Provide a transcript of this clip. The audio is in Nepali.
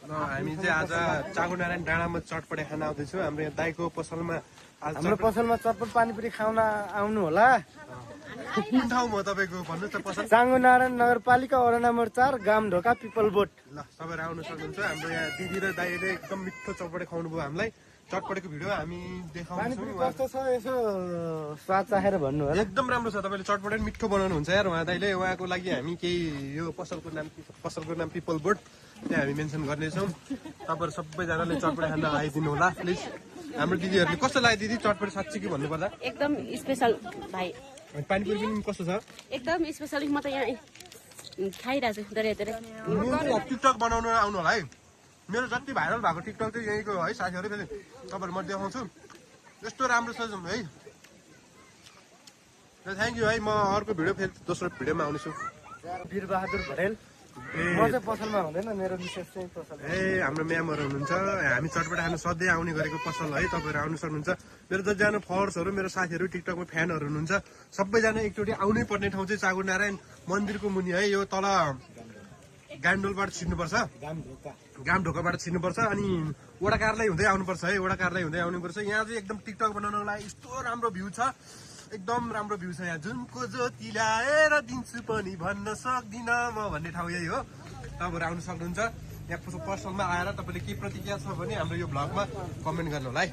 हामी चाहिँ आज चाँगुनारायण डाँडामा चटपटे खान आउँदैछौँ। हाम्रो यहाँ दाइको पसलमा हाम्रो पसलमा चटपट पानीपुरी खाउन आउनु होला। कुन ठाउँ हो तपाईँको भन्नुहोस् त पसल? चाँगुनारायण नगरपालिका वडा नम्बर 4 गामढोका पिपल बोट। ल सबैहरू आउनु सक्नुहुन्छ। हाम्रो यहाँ दिदी र दाइले एकदम मिठो चटपटे खुवाउनु भयो हामीलाई। चटपटेको भिडियो हामी देखाउँछौँ। कस्तो छ यसो स्वाद चाखेर भन्नु होला। एकदम राम्रो छ। तपाईँले चटपटे मिठो बनाउनुहुन्छ यार उहाँ दाइले। उहाँको लागि हामी केही यो पसलको नाम पिपल बोट त्यहाँ हामी मेन्सन गर्नेछौँ। तपाईँहरू सबैजनाले चटपटे खान आइदिनु होला प्लिज। हाम्रो दिदीहरूले कस्तो लाग्यो दिदी चटपटे साँच्ची कि भन्नुपर्दा? एकदम स्पेसल भाइ। पानीपुरी पनि कस्तो छ? एकदम स्पेसल। म त यहाँ खाइरहेको छु धेरै धेरै। टिकटक बनाउनु आउनु होला है। मेरो जति भाइरल भएको टिकटक चाहिँ यहीँको है साथीहरू। फेरि तपाईँहरू म देखाउँछु। यस्तो राम्रो छ है। थ्याङ्क यू है। म अर्को भिडियो फेरि दोस्रो भिडियोमा आउनेछु। वीरबहादुर भरेल। म चाहिँ पसलमा हुँदैन, मेरो विशेष चाहिँ पसल। हाम्रो म्यामहरू हुनुहुन्छ। हामी चटपटे खान सधैँ आउने गरेको पसल है। तपाईँहरू आउनु सक्नुहुन्छ। मेरो जतिजना फलोवर्सहरू मेरो साथीहरू टिकटकमा फ्यानहरू हुनुहुन्छ सबैजना एकचोटि आउनै पर्ने ठाउँ चाहिँ चाँगुनारायण मन्दिरको मुनि है। यो तल गान्डोलबाट छिर्नुपर्छ, गामढोकाबाट छिर्नुपर्छ। अनि वडा कार्यालय हुँदै आउनुपर्छ है। वडा कार्यालय हुँदै आउनुपर्छ। यहाँ चाहिँ एकदम टिकटक बनाउनको लागि यस्तो राम्रो भ्यू छ। एकदम राम्रो भ्यू छ यहाँ। जुनको ज्योति ल्याएर दिन्छु पनि भन्न सक्दिनँ म भन्ने ठाउँ यही हो। तपाईँहरू आउनु सक्नुहुन्छ। यहाँ पसलमा आएर तपाईँले के प्रतिक्रिया छ भने हाम्रो यो भ्लगमा कमेन्ट गर्नु होला है।